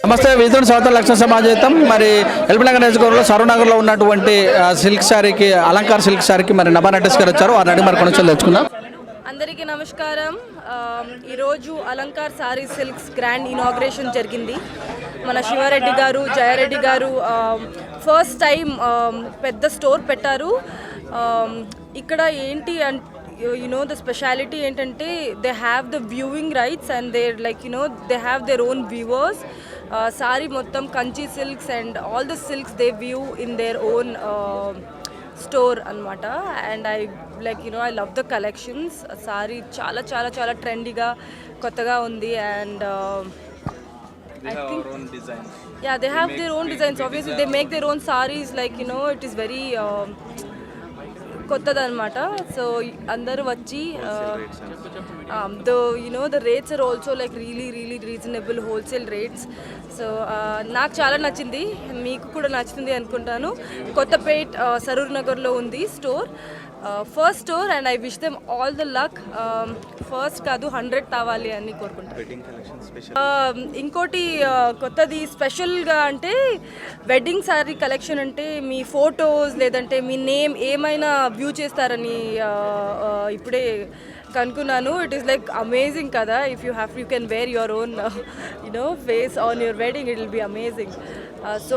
నమస్తే విజయ్ స్వాతంత్ర లక్ష్మ సమాజేతం మరి ఎల్బీనగర్ నియోజకవర్గంలో సరూనగర్లో ఉన్నటువంటి సిల్క్ శారీకి అలంకార్ సిల్క్ శారీకి మరి నభా నటేష్ గారు వచ్చారు. వారిని అడిగి మరి కొనుగోలు తెచ్చుకుందాం. అందరికీ నమస్కారం. ఈరోజు Alankar sorry silks grand inauguration జరిగింది. మన శివారెడ్డి గారు, జయారెడ్డి గారు ఫస్ట్ టైం పెద్ద స్టోర్ పెట్టారు. ఇక్కడ ఏంటి the speciality ఏంటంటే they have the viewing rights and they're like they have their own viewers. Sari మొత్తం Kanchi silks and all the silks they view in their own store అన్నమాట. and I I love the collections. Sorry చాలా చాలా చాలా ట్రెండీగా కొత్తగా ఉంది. and they have their own designs. Yeah, they have their own designs. Obviously they make their own sarees, it is very కొత్తదన్నమాట. So అందరూ వచ్చి the rates are also really reasonable wholesale rates. So నాకు చాలా నచ్చింది, మీకు కూడా నచ్చుతుంది అనుకుంటాను. కొత్తపేట్ సరూర్ నగర్లో ఉంది store, first store. And I wish them all the luck. First కాదు 100 కావాలి అని కోరుకుంటాను. ఇంకోటి కొత్తది స్పెషల్గా అంటే వెడ్డింగ్ శారీ కలెక్షన్ అంటే మీ ఫొటోస్ లేదంటే మీ నేమ్ ఏమైనా వ్యూ చేస్తారని ఇప్పుడే కనుక్కున్నాను. ఇట్ ఈస్ అమేజింగ్ కదా. If you can wear your own face on your wedding, it will be amazing. So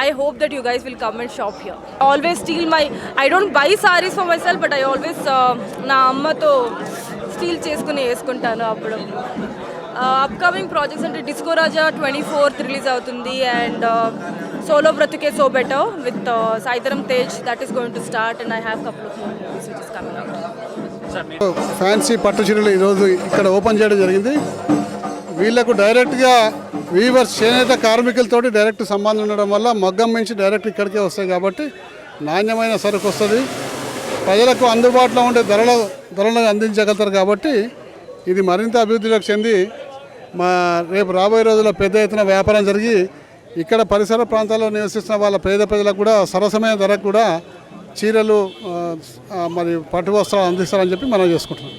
I hope that you guys will come and shop here. Always I don't buy sarees for myself, but I always నా అమ్మతో steel చేసుకుని వేసుకుంటాను అప్పుడు. Upcoming projects అంటే Disco Raja 24th release అవుతుంది. And solo Brathuke so better with Sai Dharam Tej, that is going to start. And I have couple of more movies which is coming out. Fancy పట్టు చీరలు ఈరోజు ఇక్కడ ఓపెన్ చేయడం జరిగింది. వీళ్లకు డైరెక్ట్గా వీవర్స్ చేనేత కార్మికులతోటి డైరెక్ట్ సంబంధం ఉండడం వల్ల మగ్గం నుంచి డైరెక్ట్ ఇక్కడికే వస్తాయి కాబట్టి నాణ్యమైన సరుకు వస్తుంది. ప్రజలకు అందుబాటులో ఉండే ధరలను అందించగలుగుతారు కాబట్టి ఇది మరింత అభివృద్ధిలోకి చెంది రేపు రాబోయే రోజుల్లో పెద్ద ఎత్తున వ్యాపారం జరిగి ఇక్కడ పరిసర ప్రాంతాల్లో నివసిస్తున్న వాళ్ళ పేద ప్రజలకు కూడా సరసమైన ధరకు కూడా చీరలు మరి పట్టు వస్త్రాలు అందిస్తారని చెప్పి మనం చేసుకుంటున్నాం.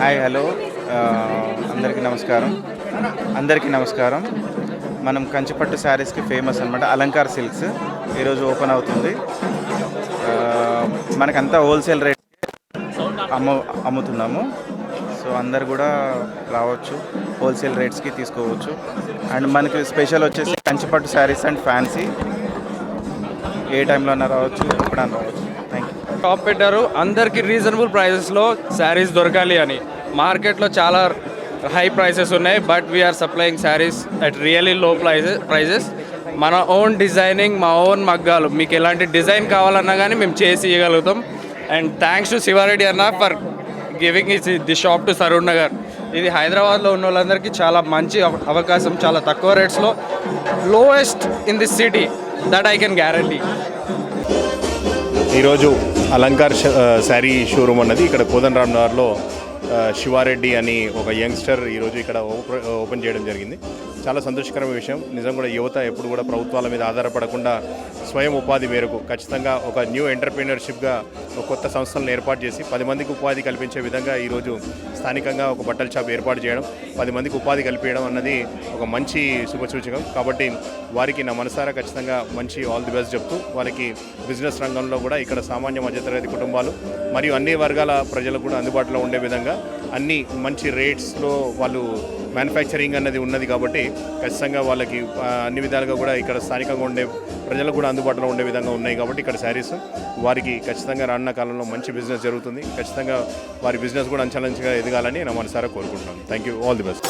హాయ్, హలో, అందరికీ నమస్కారం. మనం కంచిపట్టు శారీస్కి ఫేమస్ అనమాట. అలంకార్ సిల్క్స్ ఈరోజు ఓపెన్ అవుతుంది. మనకంతా హోల్సేల్ రేట్ అమ్ముతున్నాము. సో అందరు కూడా రావచ్చు, హోల్సేల్ రేట్స్కి తీసుకోవచ్చు. అండ్ మనకి స్పెషల్ వచ్చేసి కంచిపట్టు శారీస్ అండ్ ఫ్యాన్సీ. ఏ టైంలో అన్నా రావచ్చు, ఎప్పుడన్నా రావచ్చు. Thank you. షాప్ పెట్టారు, అందరికీ రీజనబుల్ ప్రైజెస్లో శారీస్ దొరకాలి అని. మార్కెట్లో చాలా హై ప్రైసెస్ ఉన్నాయి, but we are supplying saris at really low prices. మన ఓన్ డిజైనింగ్, మా ఓన్ మగ్గాలు, మీకు ఎలాంటి డిజైన్ కావాలన్నా కానీ మేము చేసి ఇవ్వగలుగుతాం. అండ్ థ్యాంక్స్ టు శివారెడ్డి అన్న for giving the shop to Saroornagar. ఇది హైదరాబాద్లో ఉన్న వాళ్ళందరికీ చాలా మంచి అవకాశం, చాలా తక్కువ రేట్స్లో, lowest in this city, that I can guarantee. ఈరోజు అలంకార్ శారీ షోరూమ్ అన్నది ఇక్కడ కోదండరామ్ నగర్లో శివారెడ్డి అని ఒక యంగ్స్టర్ ఈరోజు ఇక్కడ ఓపెన్ చేయడం జరిగింది. చాలా సంతోషకరమైన విషయం. నిజం కూడా యువత ఎప్పుడు కూడా ప్రభుత్వాల మీద ఆధారపడకుండా స్వయం ఉపాధి మేరకు ఖచ్చితంగా ఒక న్యూ ఎంటర్ప్రీనర్షిప్గా ఒక కొత్త సంస్థలను ఏర్పాటు చేసి 10 మందికి ఉపాధి కల్పించే విధంగా ఈరోజు స్థానికంగా ఒక బట్టల షాప్ ఏర్పాటు చేయడం, 10 మందికి ఉపాధి కల్పించడం అన్నది ఒక మంచి శుభసూచకం. కాబట్టి వారికి నా మనసారా ఖచ్చితంగా మంచి ఆల్ ది బెస్ట్ చెప్తూ, వారికి బిజినెస్ రంగంలో కూడా ఇక్కడ సామాన్య మధ్యతరగతి కుటుంబాలు మరియు అన్ని వర్గాల ప్రజలకు కూడా అందుబాటులో ఉండే విధంగా అన్ని మంచి రేట్స్లో వాళ్ళు మ్యానుఫ్యాక్చరింగ్ అన్నది ఉన్నది కాబట్టి ఖచ్చితంగా వాళ్ళకి అన్ని విధాలుగా కూడా ఇక్కడ స్థానికంగా ఉండే ప్రజలకు కూడా అందుబాటులో ఉండే విధంగా ఉన్నాయి. కాబట్టి ఇక్కడ శారీస్ వారికి ఖచ్చితంగా రానున్న కాలంలో మంచి బిజినెస్ జరుగుతుంది. ఖచ్చితంగా వారి బిజినెస్ కూడా అంచలంచిగా ఎదగాలని నా మనసారా కోరుకుంటున్నాను. Thank you, all the best.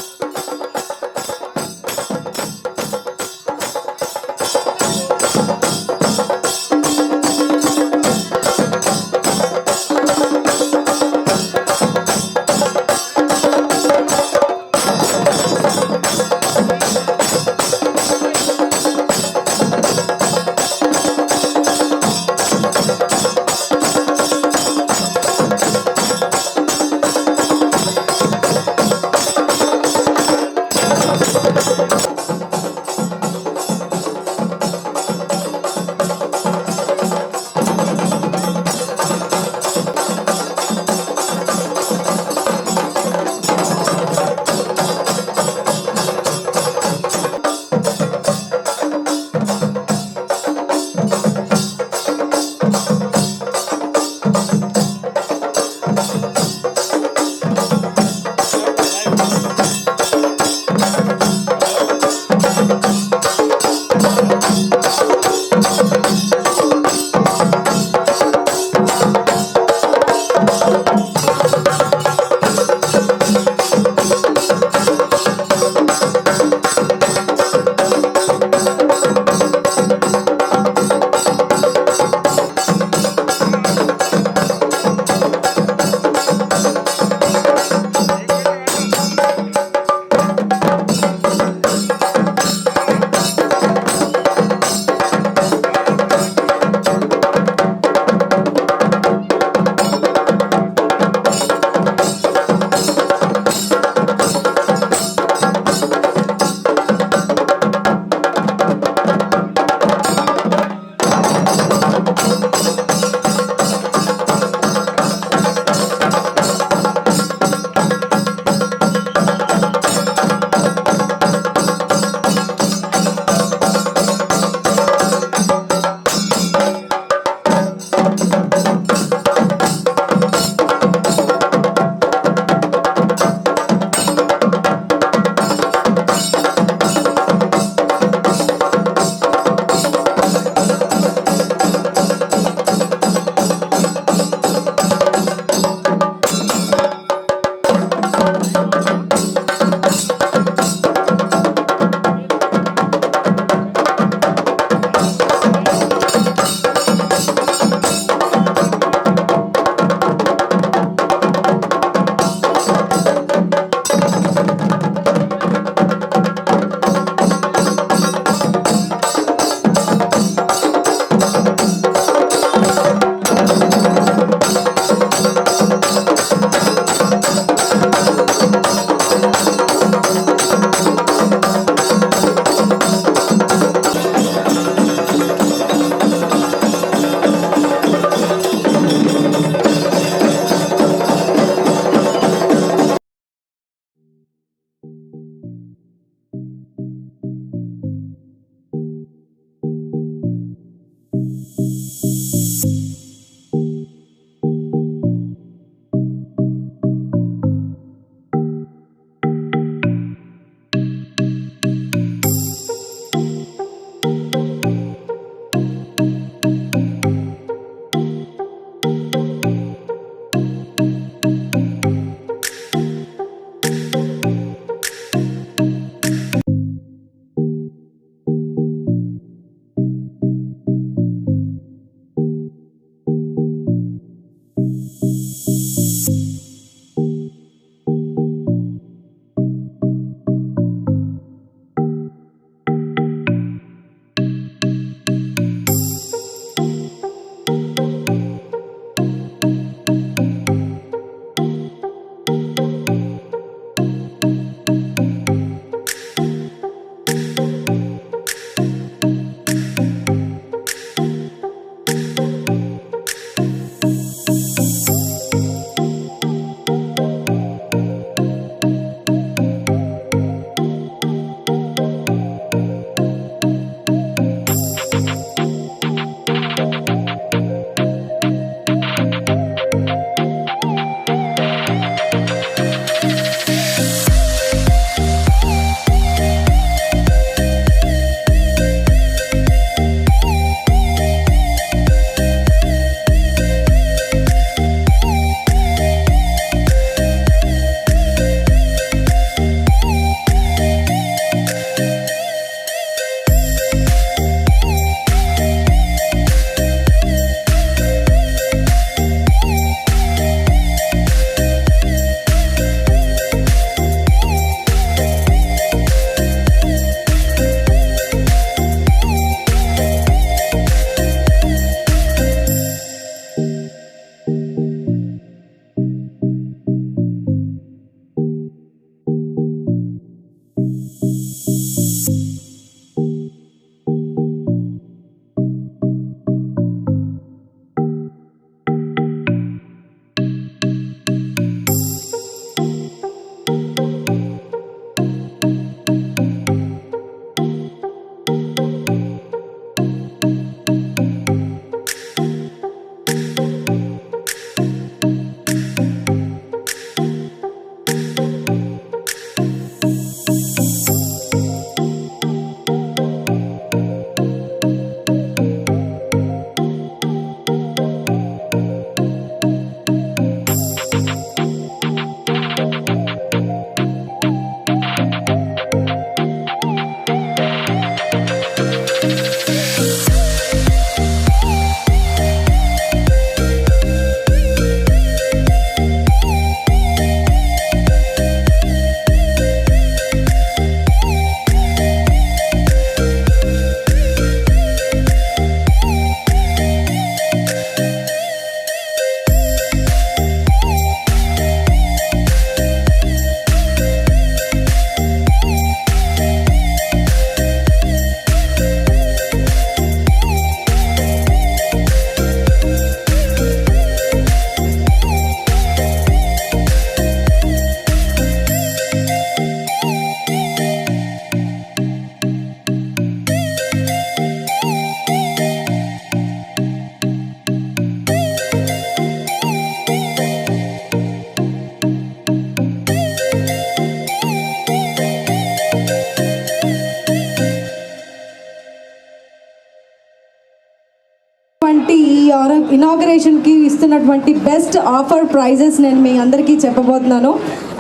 ఇస్తున్నటువంటి ఈ ఇనాగరేషన్కి ఇస్తున్నటువంటి బెస్ట్ ఆఫర్ ప్రైజెస్ నేను మీ అందరికీ చెప్పబోతున్నాను.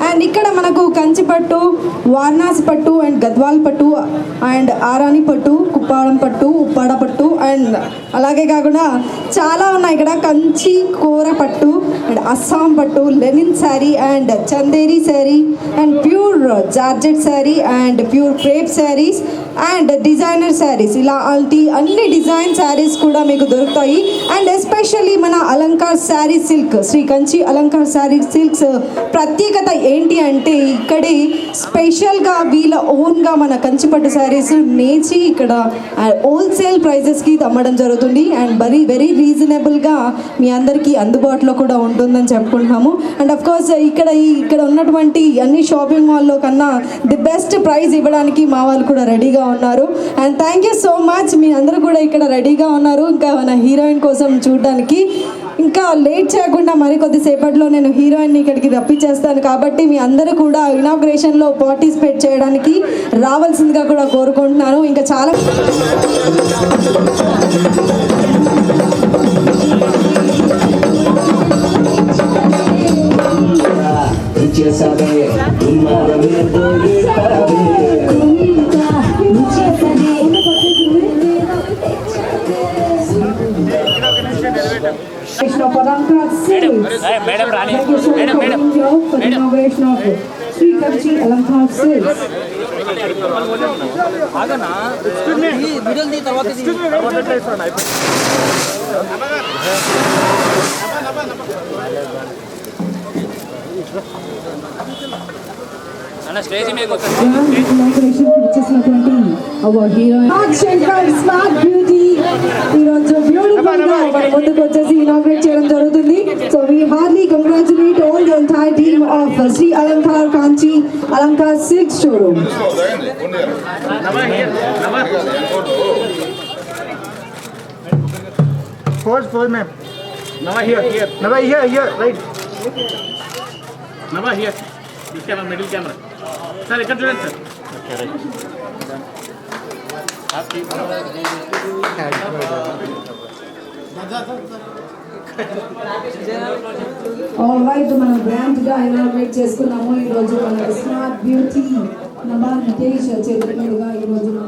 అండ్ ఇక్కడ మనకు కంచి పట్టు, వారణాసి పట్టు అండ్ గద్వాల్ పట్టు అండ్ ఆరాని పట్టు, కుప్పాడం పట్టు, ఉప్పాడ పట్టు అండ్ అలాగే కాకుండా చాలా ఉన్నాయి ఇక్కడ. కంచి కూర పట్టు అండ్ అస్సాం పట్టు, linen sari and Chanderi sari and pure georgette sari and pure crepe saris and designer saris, ఇలాంటి అన్ని డిజైన్ శారీస్ కూడా మీకు దొరుకుతాయి. అండ్ ఎస్పెషల్లీ మన అలంకార్ శారీ సిల్క్, శ్రీ కంచి అలంకార్ శారీ సిల్క్స్ ప్రత్యేకత ఏంటి అంటే ఇక్కడే స్పెషల్గా వీళ్ళ ఓన్గా మన కంచిపట్టు శారీస్ నేచి ఇక్కడ హోల్సేల్ ప్రైజెస్కి అమ్మడం జరుగుతుంది. అండ్ వెరీ రీజనబుల్గా మీ అందరికీ అందుబాటులో కూడా ఉంటుందని చెప్పుకుంటున్నాము. అండ్ అఫ్ కోర్స్ ఇక్కడ ఉన్నటువంటి అన్ని షాపింగ్ మాల్లో కన్నా ది బెస్ట్ ప్రైస్ ఇవ్వడానికి మా వాళ్ళు కూడా రెడీగా ఉన్నారు. And thank you so much, మీ అందరూ కూడా ఇక్కడ రెడీగా ఉన్నారు ఇంకా మన హీరోయిన్ కోసం చూడడానికి. ఇంకా లేట్ చేయకుండా మరి కొద్దిసేపట్లో నేను హీరోయిన్ని ఇక్కడికి రప్పించేస్తాను కాబట్టి మీ అందరూ కూడా ఇనాగ్రేషన్లో పార్టిసిపేట్ చేయడానికి రావాల్సిందిగా కూడా కోరుకుంటున్నాను. ఇంకా చాలా స్మార్ట్ బ్యూటీ ఈరోజు బ్యూటిఫుల్ గా మన ముందుకు వచ్చేసి ఇనాగ్రేట్ చేయడం జరుగుతుంది. So we hardly congratulate all the entire team of Shri Alankar Kanchi Alankar silk showroom. Pose, ma'am. Nava here, right. Nava here. This camera, middle camera. Sir, ఇక్కడ చూడండి sir. Okay, right. All right, మనం గ్రాండ్ గా ఇనాగ్రేట్ చేసుకున్నాము ఈ రోజు. మన స్మార్ట్ బ్యూటీ నమా నితేష్ చేతుల మీదుగా ఈ రోజు మన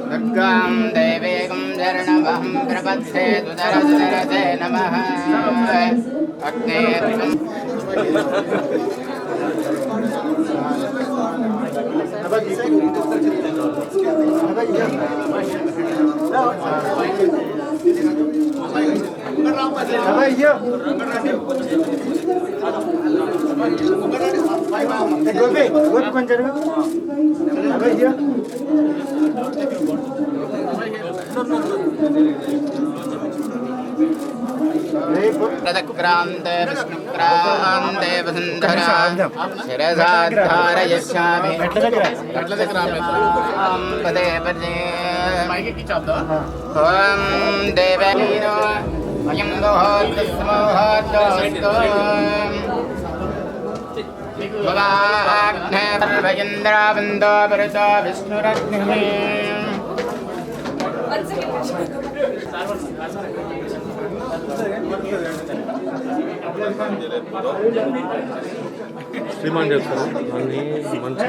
दुर्गां देवीं शरणमहं प्रपद्ये सुदरसे नमः अग्ने प्रदक्रान्ते विष्णुक्रान्ते वसुन्धरा शिरसाधारयिष्यामि पदे पदे ॐ देवहीनो अयं दोहोद्दस्मोहोद्दोस्तु भवाग्ने सर्वयन्द्रावन्दो परतो विष्णुरग्निः శ్రీమాన్ చెప్తారు అన్ని మంచి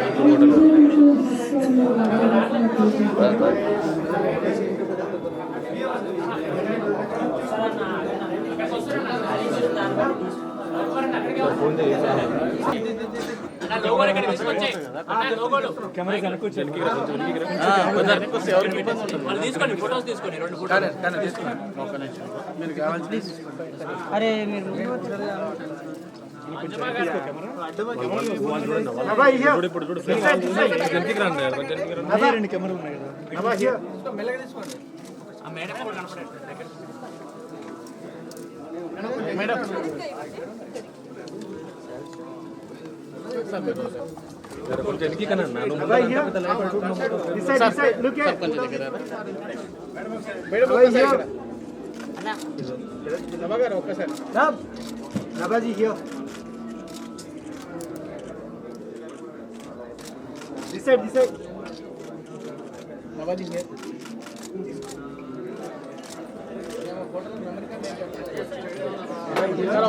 తీసుకోండి ఫోటోస్ తీసుకోండి మీరు కావాల్సింది అరే మీరు ఇప్పుడు కెమెరా ఉన్నాయి మేడం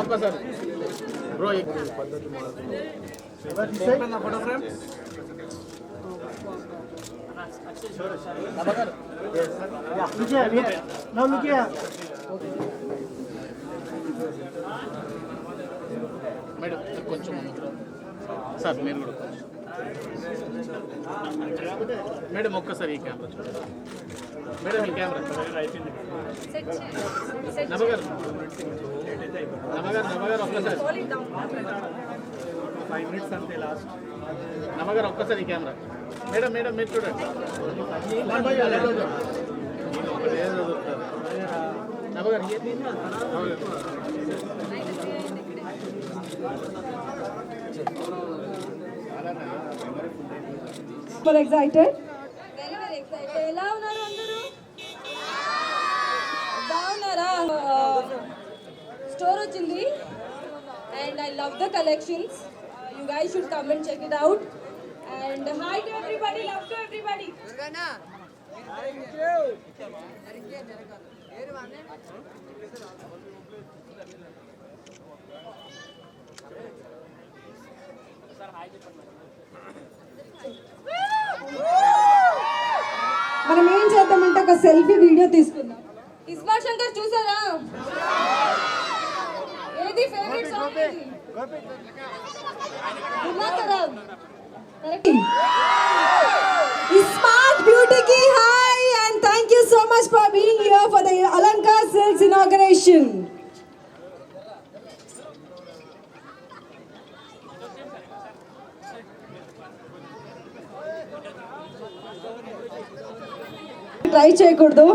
ఒక్కసారి ఒక్కసారి బ్రో మేడం కొంచెం సార్ మీరు కూడా కొంచెం మేడం ఒక్కసారి ఈ కెమెరా చూడండి మేడం ఈ కెమెరా నమ్మగారు ఒక్కసారి 5 minutes అంతే లాస్ట్ నమ్మగారు ఒక్కసారి ఈ కెమెరా మేడం మేడం మీరు చూడండి నమ్మగారు Super excited. Very excited. ఎలా ఉన్నారు అందరూ? బాగున్నారా? స్టోర్ వచ్చింది and I love the collections. You guys should come and check it out. And hi to everybody, love to everybody. మనం ఏం చేద్దామంటే ఒక సెల్ఫీ వీడియో తీసుకుందాం. ఇస్మార్ట్ శంకర్ చూసారా? ఏది ఫేవరెట్ సాంగ్ ఏది? దిమాకరాం. Smart Beauty ki hi and thank you so much for being here for the Alankar Silks inauguration. Try చేయకూడదు.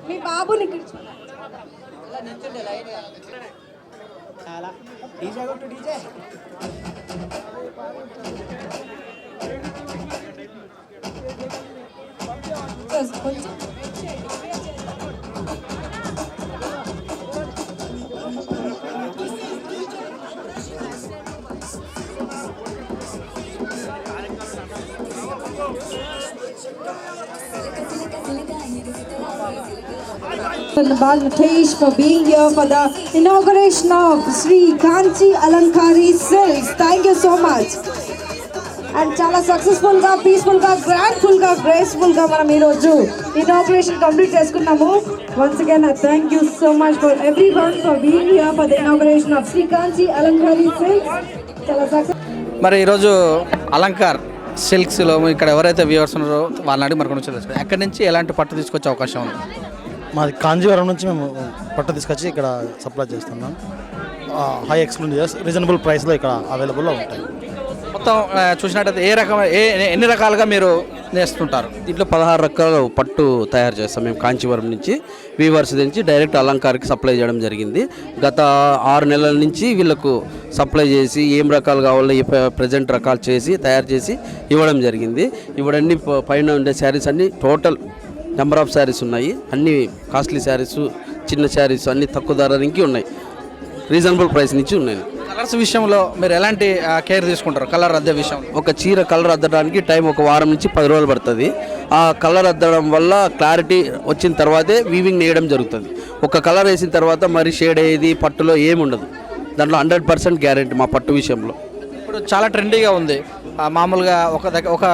మీ బాబుని ఇక్కడ కొంచెం Dhanyabad Natesh for being here for the inauguration of Sri Kanchi Alankari Silks. Thank you so much. And చాలా successful గా peaceful గా గ్రాండ్ఫుల్ గా graceful గా మనం ఈ రోజు ఇనాగ్రేషన్ కంప్లీట్ చేసుకున్నాము. Once again I thank you so much for everyone for being here for the inauguration of Sri Kanchi Alankari Silks. చాలా సక్సెస్. మరి ఈరోజు అలంకార్ సిల్క్స్లో ఇక్కడ ఎవరైతే వ్యూవర్స్ ఉన్నారో వాళ్ళని అడిగి మనకు నుంచి ఎక్కడి నుంచి ఎలాంటి పట్టు తీసుకొచ్చే అవకాశం ఉంది? మాది కాంజీవరం నుంచి మేము పట్టు తీసుకొచ్చి ఇక్కడ సప్లై చేస్తున్నాం. హై ఎక్స్క్లూజివ్స్ రీజనబుల్ ప్రైస్లో ఇక్కడ అవైలబుల్లో ఉంటాయి. మొత్తం చూసినట్టయితే ఎన్ని రకాలుగా మీరు నేస్తుంటారు? దీంట్లో 16 రకాల పట్టు తయారు చేస్తాం మేము కాంచీవరం నుంచి. వీవర్స్ నుంచి డైరెక్ట్ అలంకార్కి సప్లై చేయడం జరిగింది. గత 6 నెలల నుంచి వీళ్ళకు సప్లై చేసి ఏం రకాలు కావాలో ప్రజెంట్ రకాలు చేసి తయారు చేసి ఇవ్వడం జరిగింది. ఇవన్నీ పైన ఉండే శారీస్ అన్నీ టోటల్ నెంబర్ ఆఫ్ శారీస్ ఉన్నాయి. అన్నీ కాస్ట్లీ శారీస్, చిన్న శారీస్ అన్నీ తక్కువ ధరకి ఉన్నాయి. రీజనబుల్ ప్రైస్ నుంచి ఉన్నాయి. కలర్స్ విషయంలో మీరు ఎలాంటి కేర్ తీసుకుంటారు? కలర్ అద్దె విషయం, ఒక చీర కలర్ అద్దడానికి టైం ఒక వారం నుంచి 10 రోజులు పడుతుంది. ఆ కలర్ అద్దడం వల్ల క్లారిటీ వచ్చిన తర్వాతే వీవింగ్ నేయడం జరుగుతుంది. ఒక కలర్ వేసిన తర్వాత మరి షేడ్ అయ్యేది పట్టులో ఏమి ఉండదు. దాంట్లో 100% గ్యారెంటీ మా పట్టు విషయంలో. ఇప్పుడు చాలా ట్రెండీగా ఉంది. మామూలుగా ఒక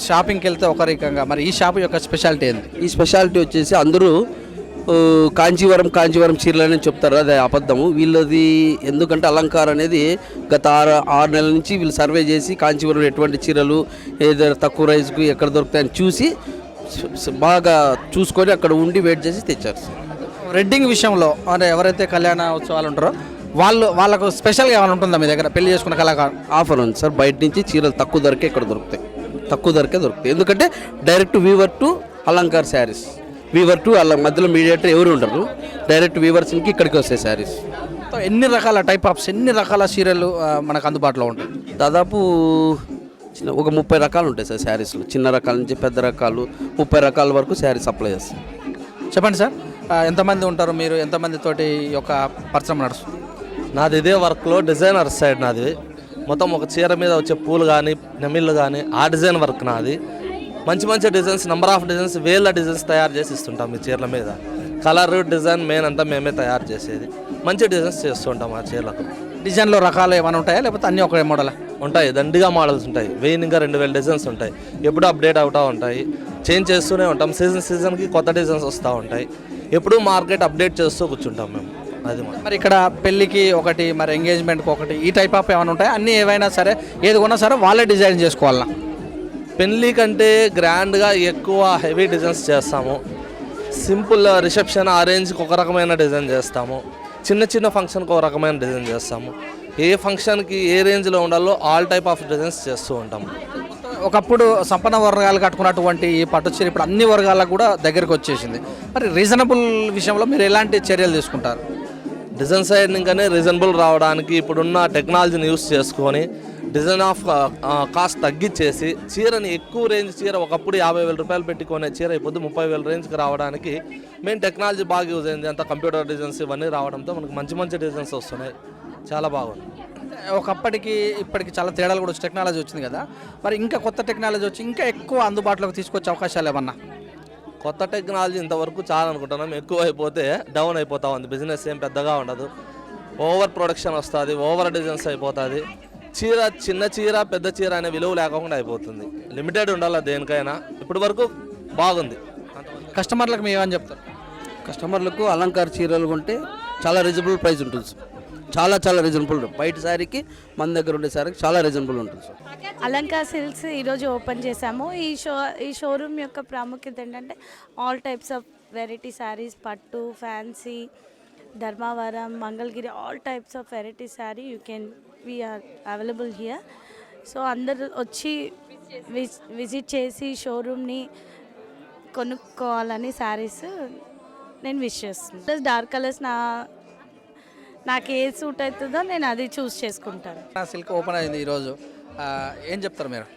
షాపింగ్కి వెళ్తే ఒక రకంగా, మరి ఈ షాప్ యొక్క స్పెషాలిటీ ఏంది? ఈ స్పెషాలిటీ వచ్చేసి అందరూ కాంచీవరం చీరలని చెప్తారు, అది అబద్ధము. వీళ్ళది ఎందుకంటే అలంకార్ అనేది గత 6 నెలల నుంచి వీళ్ళు సర్వే చేసి కాంచీవరం ఎటువంటి చీరలు ఏదైనా తక్కువ రైస్కు ఎక్కడ దొరుకుతాయని చూసి బాగా చూసుకొని అక్కడ ఉండి వెయిట్ చేసి తెచ్చారు. వెడ్డింగ్ విషయంలో అంటే ఎవరైతే కళ్యాణ ఉత్సవాలు ఉంటారో వాళ్ళకు స్పెషల్గా ఏమైనా ఉంటుందా మీ దగ్గర పెళ్లి చేసుకున్న కళాకారు? ఆఫర్ ఉంది సార్, బయట నుంచి చీరలు తక్కువ ధరకే ఇక్కడ దొరుకుతాయి, తక్కువ ధరకే దొరుకుతాయి. ఎందుకంటే direct weaver to Alankar saris, weaver to మధ్యలో మీడియేటర్ ఎవరు ఉండరు, డైరెక్ట్ వీవర్స్కి ఇక్కడికి వస్తాయి శారీస్. ఎన్ని రకాల టైప్ ఆఫ్స్, ఎన్ని రకాల చీరలు మనకు అందుబాటులో ఉంటాయి? దాదాపు ఒక 30 రకాలు ఉంటాయి సార్ శారీస్లో, చిన్న రకాల నుంచి పెద్ద రకాలు 30 రకాల వరకు శారీ సప్లై చేస్తాం. చెప్పండి సార్, ఎంతమంది ఉంటారు మీరు, ఎంతమందితోటి ఈ యొక్క పరిశ్రమ నడుస్తుంది? నాది ఇదే వర్క్లో డిజైనర్ సైడ్ నాది. మొత్తం ఒక చీర మీద వచ్చే పూలు కానీ నెమిళ్ళు కానీ ఆ డిజైన్ వర్క్ నాది. మంచి మంచి డిజైన్స్, నెంబర్ ఆఫ్ డిజైన్స్, వేల డిజైన్స్ తయారు చేసి ఇస్తుంటాం ఈ చీరల మీద. కలర్ డిజైన్ మెయిన్ అంతా మేమే తయారు చేసేది. మంచి డిజైన్స్ చేస్తుంటాం ఆ చీరలకు. డిజైన్లో రకాలు ఏమైనా ఉంటాయా లేకపోతే అన్నీ ఒక మోడల్ ఉంటాయి? దండిగా మోడల్స్ ఉంటాయి, 1000 ఇంకా 2000 డిజైన్స్ ఉంటాయి. ఎప్పుడు అప్డేట్ అవుతూ ఉంటాయి, చేంజ్ చేస్తూనే ఉంటాం. సీజన్కి కొత్త డిజైన్స్ వస్తూ ఉంటాయి. ఎప్పుడు మార్కెట్ అప్డేట్ చేస్తూ కూర్చుంటాం మేము. అది మరి ఇక్కడ పెళ్ళికి ఒకటి, మరి ఎంగేజ్మెంట్కి ఒకటి, ఈ టైప్ ఆఫ్ ఏమైనా ఉంటాయి? అన్నీ ఏవైనా సరే, ఏది కొన్నా సరే వాళ్ళే డిజైన్ చేసుకోవాలా? పెళ్ళి కంటే గ్రాండ్గా ఎక్కువ హెవీ డిజైన్స్ చేస్తాము. సింపుల్ రిసెప్షన్ అరేంజ్కి ఒక రకమైన డిజైన్ చేస్తాము. చిన్న చిన్న ఫంక్షన్కి ఒక రకమైన డిజైన్ చేస్తాము. ఏ ఫంక్షన్కి ఏ రేంజ్లో ఉండాలో ఆల్ టైప్ ఆఫ్ డిజైన్స్ చేస్తూ ఉంటాము. ఒకప్పుడు సంపన్న వర్గాలు కట్టుకున్నటువంటి ఈ పట్టు చీర ఇప్పుడు అన్ని వర్గాలకు కూడా దగ్గరికి వచ్చేసింది. మరి రీజనబుల్ విషయంలో మీరు ఎలాంటి చర్యలు తీసుకుంటారు? డిజైన్ సైడ్ ఇంకానే రీజనబుల్ రావడానికి ఇప్పుడున్న టెక్నాలజీని యూస్ చేసుకొని డిజైన్ ఆఫ్ కాస్ట్ తగ్గించేసి చీరని ఎక్కువ రేంజ్ చీర ఒకప్పుడు 50,000 రూపాయలు పెట్టుకునే చీర ఇప్పుడు 30,000 రేంజ్కి రావడానికి మెయిన్ టెక్నాలజీ బాగా యూజ్ అయింది. అంతా కంప్యూటర్ డిజైన్స్ ఇవన్నీ రావడంతో మనకు మంచి మంచి డిజైన్స్ వస్తున్నాయి. చాలా బాగుంది. ఒకప్పటికి ఇప్పటికి చాలా తేడాలు కూడా వచ్చి టెక్నాలజీ వచ్చింది కదా, మరి ఇంకా కొత్త టెక్నాలజీ వచ్చి ఇంకా ఎక్కువ అందుబాటులోకి తీసుకొచ్చే అవకాశాలు ఏమన్నా? కొత్త టెక్నాలజీ ఇంతవరకు చాలా అనుకుంటున్నాం. ఎక్కువ అయిపోతే డౌన్ అయిపోతా ఉంది. బిజినెస్ ఏం పెద్దగా ఉండదు. ఓవర్ ప్రొడక్షన్ వస్తుంది, ఓవర్ డిజైన్స్ అయిపోతుంది. చీర చిన్న చీర పెద్ద చీర అనే విలువ లేకుండా అయిపోతుంది. లిమిటెడ్ ఉండాలి దేనికైనా. ఇప్పటి వరకు బాగుంది. కస్టమర్లకు మేము ఏమని చెప్తారు? కస్టమర్లకు అలంకార్ చీరలు కొంటే చాలా రీజనబుల్ ప్రైస్ ఉంటుంది సార్. చాలా చాలా రీజనబుల్. బయట శారీకి మన దగ్గర ఉండే శారీకి చాలా రీజనబుల్ ఉంటుంది సార్. అలంకార్ సిల్క్స్ ఈరోజు ఓపెన్ చేశాము. ఈ షోరూమ్ యొక్క ప్రాముఖ్యత ఏంటంటే all types of variety saris, పట్టు, fancy, Dharmavaram, Mangalagiri, all types of variety sari we are available here. So అందరు వచ్చి విజిట్ చేసి షోరూమ్ని కొనుక్కోవాలని శారీస్ నేను విష్ చేస్తున్నాను. ప్లస్ డార్క్ కలర్స్ నాకు ఏ సూట్ అవుతుందో నేను అది చూస్ చేసుకుంటాను. సిల్క్ ఓపెన్ అయింది ఈరోజు, ఏం చెప్తారు మీరు?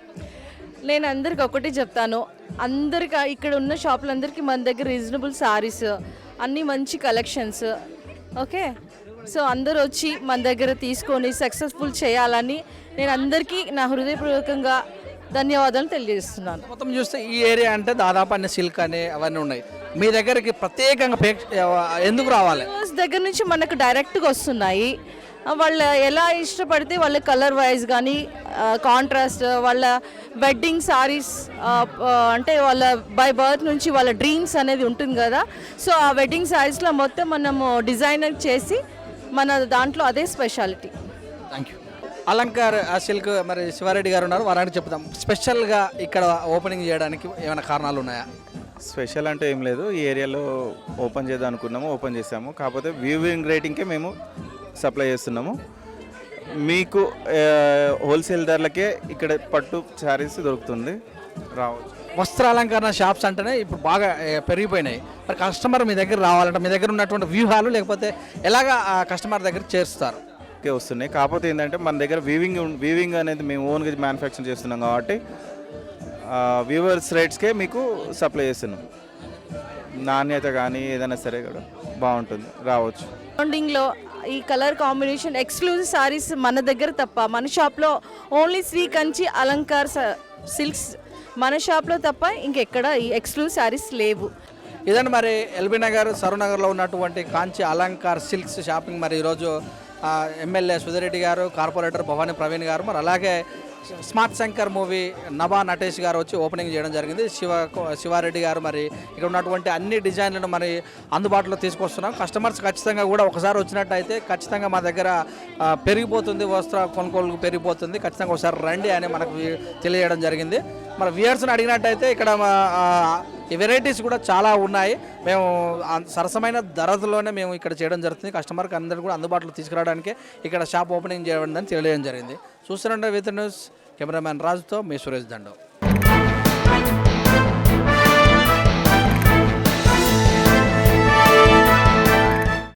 నేను అందరికి ఒకటి చెప్తాను, అందరికి ఇక్కడ ఉన్న షాపులందరికీ మన దగ్గర రీజనబుల్ సారీస్, అన్నీ మంచి కలెక్షన్స్. ఓకే, సో అందరూ వచ్చి మన దగ్గర తీసుకొని సక్సెస్ఫుల్ చేయాలని నేను అందరికీ నా హృదయపూర్వకంగా ధన్యవాదాలు తెలియజేస్తున్నాను. మొత్తం చూస్తే ఈ ఏరియా అంటే దాదాపు అన్ని సిల్క్ అని అవన్నీ ఉన్నాయి. మీ దగ్గరికి ప్రత్యేకంగా ఎందుకు రావాలి? దగ్గర నుంచి మనకు డైరెక్ట్గా వస్తున్నాయి. వాళ్ళు ఎలా ఇష్టపడితే వాళ్ళ కలర్ వైజ్ కానీ కాంట్రాస్ట్, వాళ్ళ వెడ్డింగ్ సారీస్ అంటే వాళ్ళ బై బర్త్ నుంచి వాళ్ళ డ్రీమ్స్ అనేది ఉంటుంది కదా, సో ఆ వెడ్డింగ్ సారీస్లో మొత్తం మనము డిజైనర్ చేసి మన దాంట్లో అదే speciality. Thank you. Alankar silk మరి శివారెడ్డి గారు ఉన్నారు, వారానికి చెప్తాం. స్పెషల్గా ఇక్కడ ఓపెనింగ్ చేయడానికి ఏమైనా కారణాలు ఉన్నాయా? స్పెషల్ అంటే ఏం లేదు, ఈ ఏరియాలో ఓపెన్ చేద్దాం అనుకున్నాము, ఓపెన్ చేసాము. కాకపోతే వ్యూవింగ్ రేటింగ్కే మేము సప్లై చేస్తున్నాము. మీకు హోల్సేల్ ధరలకే ఇక్కడ పట్టు శారీస్ దొరుకుతుంది, రావచ్చు. వస్త్రాలంకరణ షాప్స్ అంటేనే ఇప్పుడు బాగా పెరిగిపోయినాయి. మరి కస్టమర్ మీ దగ్గర రావాలంటే మీ దగ్గర ఉన్నటువంటి వ్యూహాలు లేకపోతే ఎలాగా ఆ కస్టమర్ దగ్గర చేరుస్తారు? వస్తున్నాయి. కాకపోతే ఏంటంటే మన దగ్గర వీవింగ్ అనేది మేము ఓన్గా మ్యానుఫ్యాక్చర్ చేస్తున్నాం కాబట్టి వ్యూవర్స్ రేట్స్కే మీకు సప్లై చేస్తున్నాం. నాణ్యత కానీ ఏదైనా సరే కూడా బాగుంటుంది, రావచ్చు. సరౌండింగ్లో ఈ కలర్ కాంబినేషన్ ఎక్స్క్లూజివ్ సారీస్ మన దగ్గర తప్ప, మన షాప్లో ఓన్లీ శ్రీ కంచి అలంకార్ సిల్క్స్ మన షాప్లో తప్ప ఇంకెక్కడ ఈ ఎక్స్క్లూజివ్ సారీస్ లేవు. ఇదండి మరి ఎల్బీ నగర్, సరూనగర్లో ఉన్నటువంటి కాంచి అలంకార్ సిల్క్స్ షాపింగ్. మరి ఈరోజు ఎమ్మెల్యే సుధిరెడ్డి గారు, కార్పొరేటర్ భవానీ ప్రవీణ్ గారు, మరి అలాగే స్మార్ట్ శంకర్ మూవీ నభా నటేష్ గారు వచ్చి ఓపెనింగ్ చేయడం జరిగింది. శివారెడ్డి గారు మరి ఇక్కడ ఉన్నటువంటి అన్ని డిజైన్లను మరి అందుబాటులో తీసుకొస్తున్నాం. కస్టమర్స్ ఖచ్చితంగా కూడా ఒకసారి వచ్చినట్టయితే ఖచ్చితంగా మా దగ్గర పెరిగిపోతుంది, వస్త్ర కొనుగోలు పెరిగిపోతుంది, ఖచ్చితంగా ఒకసారి రండి అని మనకు తెలియజేయడం జరిగింది. మన వ్యూయర్స్ని అడిగినట్టయితే ఇక్కడ ఈ వెరైటీస్ కూడా చాలా ఉన్నాయి. మేము సరసమైన ధరలోనే మేము ఇక్కడ చేయడం జరుగుతుంది. కస్టమర్కి అందరూ కూడా అందుబాటులో తీసుకురావడానికి ఇక్కడ షాప్ ఓపెనింగ్ చేయడం తెలియజేయడం జరిగింది. చూస్తుంటే విత్ న్యూస్ కెమెరామ్యాన్ రాజుతో మీ సురేష్ దండో.